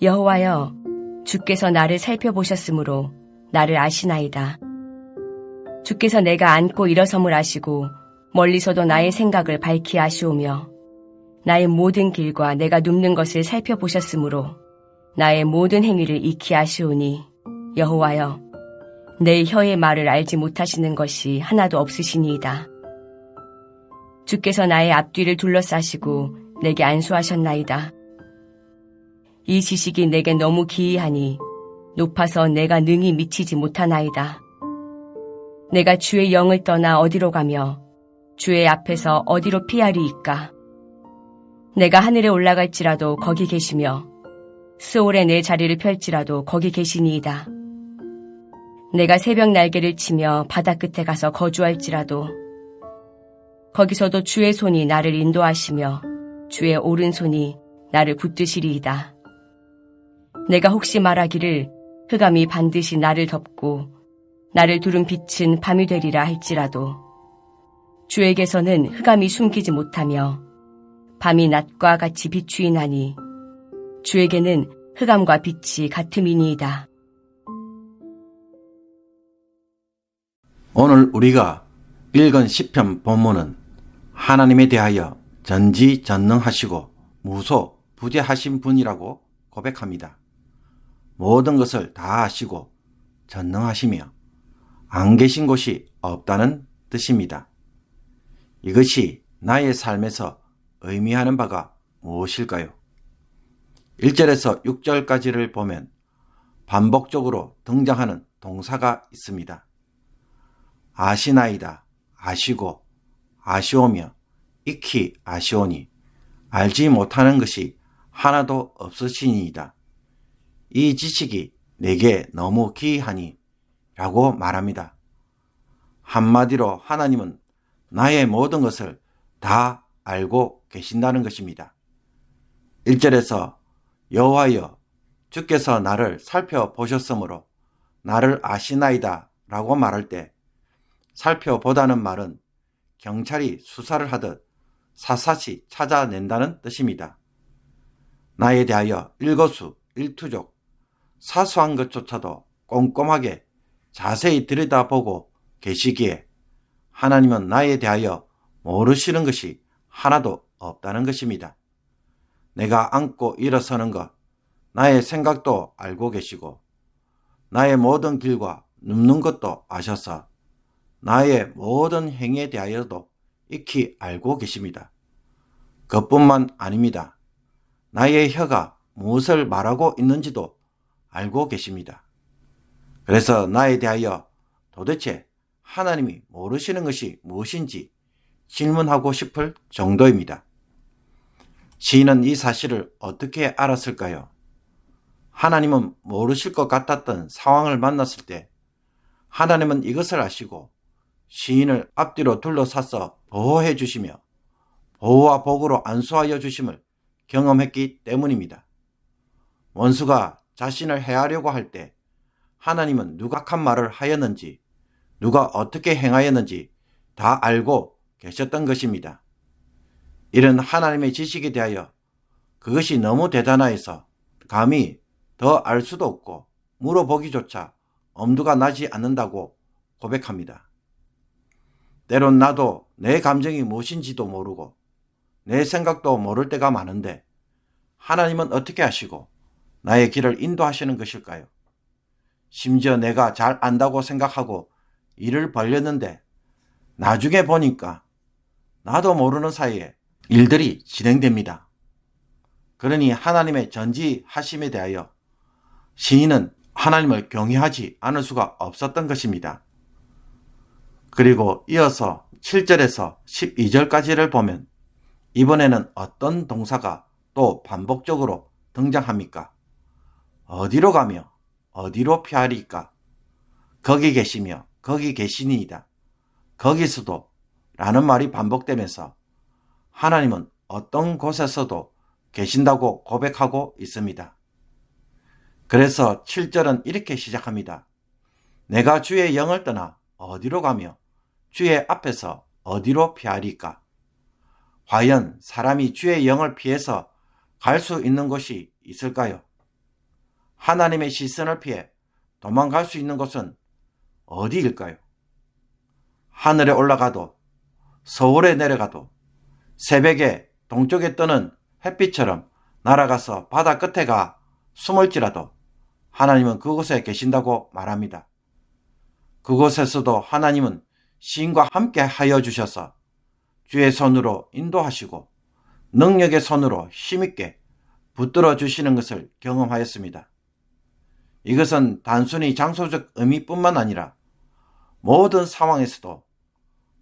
여호와여, 주께서 나를 살펴보셨으므로 나를 아시나이다. 주께서 내가 앉고 일어섬을 아시고 멀리서도 나의 생각을 밝히 아시오며 나의 모든 길과 내가 눕는 것을 살펴보셨으므로 나의 모든 행위를 익히 아시오니 여호와여, 내 혀의 말을 알지 못하시는 것이 하나도 없으시니이다. 주께서 나의 앞뒤를 둘러싸시고 내게 안수하셨나이다. 이 지식이 내게 너무 기이하니 높아서 내가 능히 미치지 못하나이다. 내가 주의 영을 떠나 어디로 가며 주의 앞에서 어디로 피하리이까? 내가 하늘에 올라갈지라도 거기 계시며 스올에 내 자리를 펼지라도 거기 계시니이다. 내가 새벽 날개를 치며 바다 끝에 가서 거주할지라도 거기서도 주의 손이 나를 인도하시며 주의 오른손이 나를 붙드시리이다. 내가 혹시 말하기를 흑암이 반드시 나를 덮고 나를 두른 빛은 밤이 되리라 할지라도 주에게서는 흑암이 숨기지 못하며 밤이 낮과 같이 비추이나니 주에게는 흑암과 빛이 같음이니이다. 오늘 우리가 읽은 시편 본문은 하나님에 대하여 전지전능하시고 무소부재하신 분이라고 고백합니다. 모든 것을 다 아시고 전능하시며 안 계신 곳이 없다는 뜻입니다. 이것이 나의 삶에서 의미하는 바가 무엇일까요? 1절에서 6절까지를 보면 반복적으로 등장하는 동사가 있습니다. 아시나이다, 아시고, 아시오며, 익히 아시오니, 알지 못하는 것이 하나도 없으시니이다. 이 지식이 내게 너무 기이하니 라고 말합니다. 한마디로 하나님은 나의 모든 것을 다 알고 계신다는 것입니다. 1절에서 여호와여, 주께서 나를 살펴보셨으므로 나를 아시나이다 라고 말할 때 살펴보다는 말은 경찰이 수사를 하듯 샅샅이 찾아낸다는 뜻입니다. 나에 대하여 일거수일투족 사소한 것조차도 꼼꼼하게 자세히 들여다보고 계시기에 하나님은 나에 대하여 모르시는 것이 하나도 없다는 것입니다. 내가 앉고 일어서는 것, 나의 생각도 알고 계시고 나의 모든 길과 눕는 것도 아셔서 나의 모든 행위에 대하여도 익히 알고 계십니다. 그것뿐만 아닙니다. 나의 혀가 무엇을 말하고 있는지도 알고 계십니다. 그래서 나에 대하여 도대체 하나님이 모르시는 것이 무엇인지 질문하고 싶을 정도입니다. 시인은 이 사실을 어떻게 알았을까요? 하나님은 모르실 것 같았던 상황을 만났을 때 하나님은 이것을 아시고 시인을 앞뒤로 둘러싸서 보호해 주시며 보호와 복으로 안수하여 주심을 경험했기 때문입니다. 원수가 자신을 해하려고 할 때 하나님은 누가 악한 말을 하였는지 누가 어떻게 행하였는지 다 알고 계셨던 것입니다. 이런 하나님의 지식에 대하여 그것이 너무 대단하여서 감히 더 알 수도 없고 물어보기조차 엄두가 나지 않는다고 고백합니다. 때론 나도 내 감정이 무엇인지도 모르고 내 생각도 모를 때가 많은데 하나님은 어떻게 하시고 나의 길을 인도하시는 것일까요? 심지어 내가 잘 안다고 생각하고 일을 벌렸는데 나중에 보니까 나도 모르는 사이에 일들이 진행됩니다. 그러니 하나님의 전지하심에 대하여 시인은 하나님을 경외하지 않을 수가 없었던 것입니다. 그리고 이어서 7절에서 12절까지를 보면 이번에는 어떤 동사가 또 반복적으로 등장합니까? 어디로 가며 어디로 피하리까? 거기 계시며 거기 계시니이다. 거기서도 라는 말이 반복되면서 하나님은 어떤 곳에서도 계신다고 고백하고 있습니다. 그래서 7절은 이렇게 시작합니다. 내가 주의 영을 떠나 어디로 가며 주의 앞에서 어디로 피하리까? 과연 사람이 주의 영을 피해서 갈 수 있는 곳이 있을까요? 하나님의 시선을 피해 도망갈 수 있는 곳은 어디일까요? 하늘에 올라가도, 서울에 내려가도, 새벽에 동쪽에 뜨는 햇빛처럼 날아가서 바다 끝에 가 숨을지라도 하나님은 그곳에 계신다고 말합니다. 그곳에서도 하나님은 시인과 함께 하여 주셔서 주의 손으로 인도하시고 능력의 손으로 힘있게 붙들어 주시는 것을 경험하였습니다. 이것은 단순히 장소적 의미뿐만 아니라 모든 상황에서도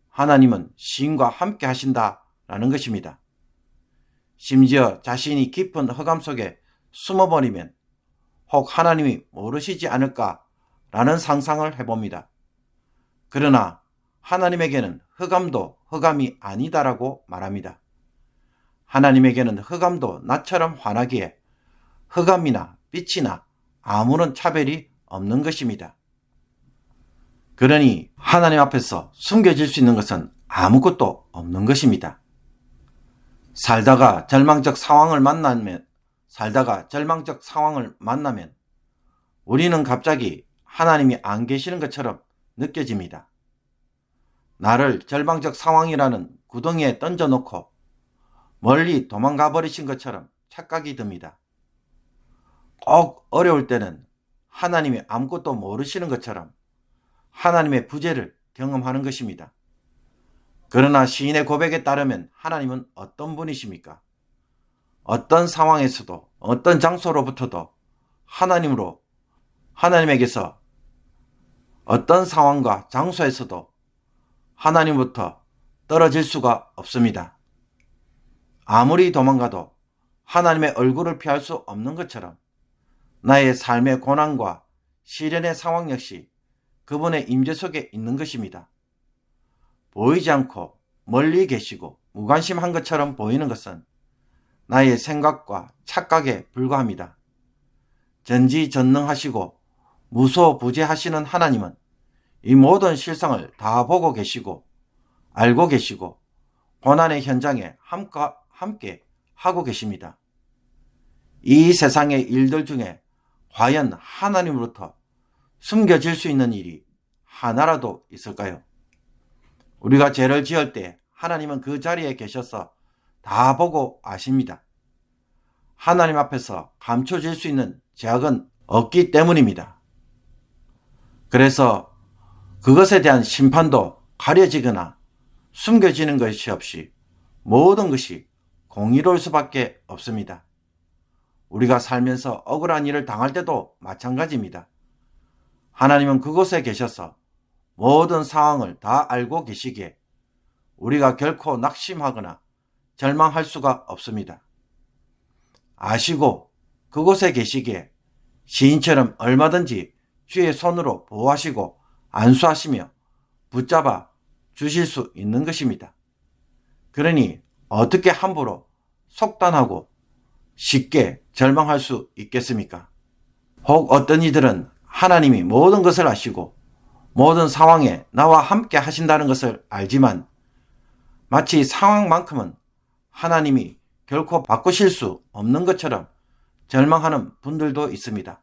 하나님은 시인과 함께 하신다라는 것입니다. 심지어 자신이 깊은 흑암 속에 숨어버리면 혹 하나님이 모르시지 않을까라는 상상을 해봅니다. 그러나 하나님에게는 흑암도 흑암이 아니다라고 말합니다. 하나님에게는 흑암도 나처럼 환하기에 흑암이나 빛이나 아무런 차별이 없는 것입니다. 그러니 하나님 앞에서 숨겨질 수 있는 것은 아무것도 없는 것입니다. 살다가 절망적 상황을 만나면 우리는 갑자기 하나님이 안 계시는 것처럼 느껴집니다. 나를 절망적 상황이라는 구덩이에 던져놓고 멀리 도망가 버리신 것처럼 착각이 듭니다. 꼭 어려울 때는 하나님이 아무것도 모르시는 것처럼 하나님의 부재를 경험하는 것입니다. 그러나 시인의 고백에 따르면 하나님은 어떤 분이십니까? 어떤 상황에서도 어떤 장소로부터도 하나님에게서 어떤 상황과 장소에서도 하나님부터 떨어질 수가 없습니다. 아무리 도망가도 하나님의 얼굴을 피할 수 없는 것처럼 나의 삶의 고난과 시련의 상황 역시 그분의 임재 속에 있는 것입니다. 보이지 않고 멀리 계시고 무관심한 것처럼 보이는 것은 나의 생각과 착각에 불과합니다. 전지전능하시고 무소부재하시는 하나님은 이 모든 실상을 다 보고 계시고 알고 계시고 고난의 현장에 함께 하고 계십니다. 이 세상의 일들 중에 과연 하나님으로부터 숨겨질 수 있는 일이 하나라도 있을까요? 우리가 죄를 지을 때 하나님은 그 자리에 계셔서 다 보고 아십니다. 하나님 앞에서 감춰질 수 있는 죄악은 없기 때문입니다. 그래서 그것에 대한 심판도 가려지거나 숨겨지는 것이 없이 모든 것이 공의로울 수밖에 없습니다. 우리가 살면서 억울한 일을 당할 때도 마찬가지입니다. 하나님은 그곳에 계셔서 모든 상황을 다 알고 계시기에 우리가 결코 낙심하거나 절망할 수가 없습니다. 아시고 그곳에 계시기에 시인처럼 얼마든지 주의 손으로 보호하시고 안수하시며 붙잡아 주실 수 있는 것입니다. 그러니 어떻게 함부로 속단하고 쉽게 절망할 수 있겠습니까? 혹 어떤 이들은 하나님이 모든 것을 아시고 모든 상황에 나와 함께 하신다는 것을 알지만 마치 상황만큼은 하나님이 결코 바꾸실 수 없는 것처럼 절망하는 분들도 있습니다.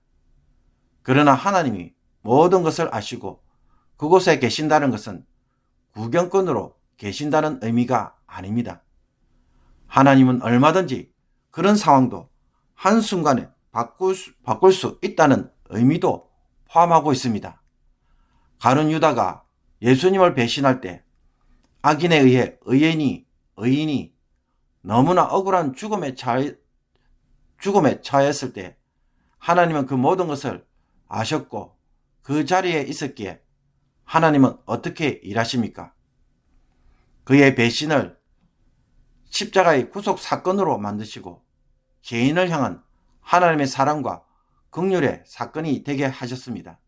그러나 하나님이 모든 것을 아시고 그곳에 계신다는 것은 구경꾼으로 계신다는 의미가 아닙니다. 하나님은 얼마든지 그런 상황도 한순간에 바꿀 수 있다는 의미도 포함하고 있습니다. 가룟 유다가 예수님을 배신할 때 악인에 의해 의인이 너무나 억울한 죽음에 처했을 때 하나님은 그 모든 것을 아셨고 그 자리에 있었기에 하나님은 어떻게 일하십니까? 그의 배신을 십자가의 구속 사건으로 만드시고 죄인을 향한 하나님의 사랑과 긍휼의 사건이 되게 하셨습니다.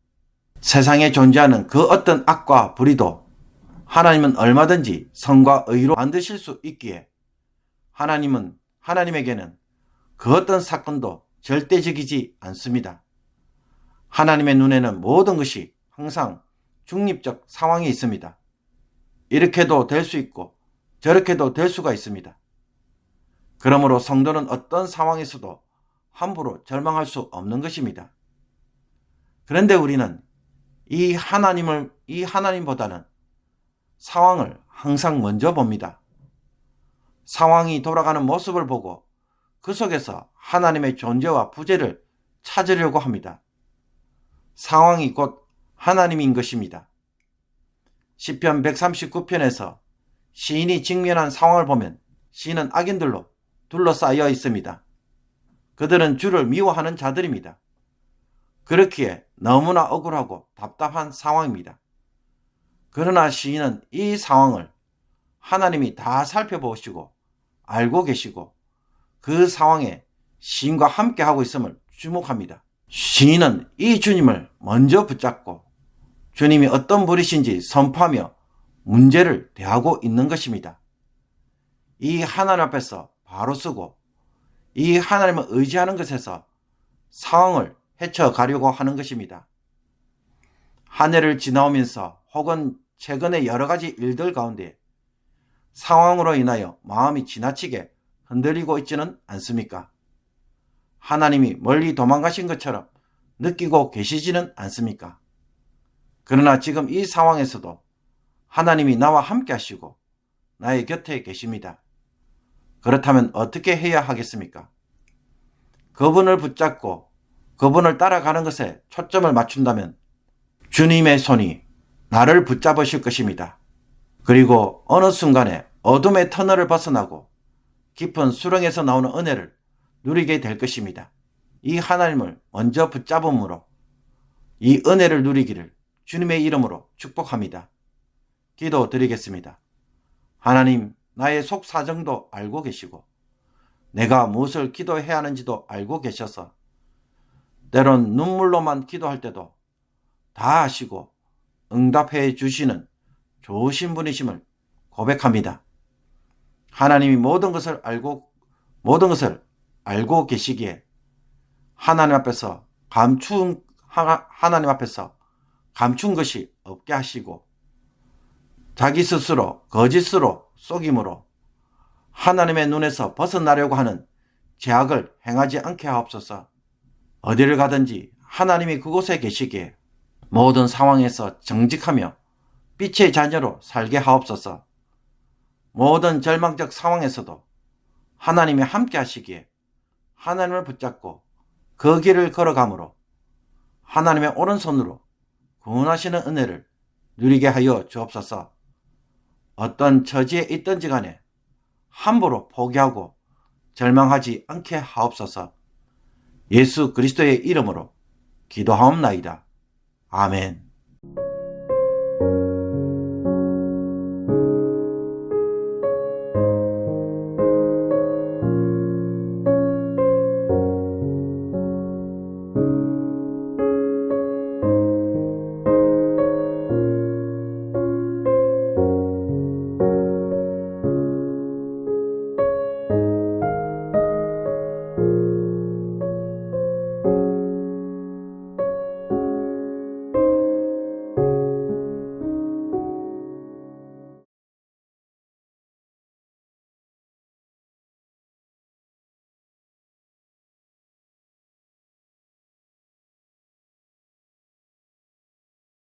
세상에 존재하는 그 어떤 악과 불의도 하나님은 얼마든지 선과 의로 만드실 수 있기에 하나님에게는 그 어떤 사건도 절대적이지 않습니다. 하나님의 눈에는 모든 것이 항상 중립적 상황이 있습니다. 이렇게도 될 수 있고 저렇게도 될 수가 있습니다. 그러므로 성도는 어떤 상황에서도 함부로 절망할 수 없는 것입니다. 그런데 우리는 이 하나님보다는 상황을 항상 먼저 봅니다. 상황이 돌아가는 모습을 보고 그 속에서 하나님의 존재와 부재를 찾으려고 합니다. 상황이 곧 하나님인 것입니다. 시편 139편에서 시인이 직면한 상황을 보면 시인은 악인들로 둘러싸여 있습니다. 그들은 주를 미워하는 자들입니다. 그렇기에 너무나 억울하고 답답한 상황입니다. 그러나 시인은 이 상황을 하나님이 다 살펴보시고 알고 계시고 그 상황에 시인과 함께 하고 있음을 주목합니다. 시인은 이 주님을 먼저 붙잡고 주님이 어떤 분이신지 선포하며 문제를 대하고 있는 것입니다. 이 하나님 앞에서 바로 서고 이 하나님을 의지하는 것에서 상황을 헤쳐가려고 하는 것입니다. 한 해를 지나오면서 혹은 최근의 여러 가지 일들 가운데 상황으로 인하여 마음이 지나치게 흔들리고 있지는 않습니까? 하나님이 멀리 도망가신 것처럼 느끼고 계시지는 않습니까? 그러나 지금 이 상황에서도 하나님이 나와 함께 하시고 나의 곁에 계십니다. 그렇다면 어떻게 해야 하겠습니까? 그분을 붙잡고 그분을 따라가는 것에 초점을 맞춘다면 주님의 손이 나를 붙잡으실 것입니다. 그리고 어느 순간에 어둠의 터널을 벗어나고 깊은 수렁에서 나오는 은혜를 누리게 될 것입니다. 이 하나님을 먼저 붙잡음으로 이 은혜를 누리기를 주님의 이름으로 축복합니다. 기도드리겠습니다. 하나님, 나의 속 사정도 알고 계시고 내가 무엇을 기도해야 하는지도 알고 계셔서 때론 눈물로만 기도할 때도 다 아시고 응답해 주시는 좋으신 분이심을 고백합니다. 하나님이 모든 것을 알고 계시기에 하나님 앞에서 감춘 것이 없게 하시고 자기 스스로 거짓으로 속임으로 하나님의 눈에서 벗어나려고 하는 죄악을 행하지 않게 하옵소서. 어디를 가든지 하나님이 그곳에 계시기에 모든 상황에서 정직하며 빛의 자녀로 살게 하옵소서. 모든 절망적 상황에서도 하나님이 함께 하시기에 하나님을 붙잡고 그 길을 걸어가므로 하나님의 오른손으로 구원하시는 은혜를 누리게 하여 주옵소서. 어떤 처지에 있든지 간에 함부로 포기하고 절망하지 않게 하옵소서. 예수 그리스도의 이름으로 기도하옵나이다. 아멘.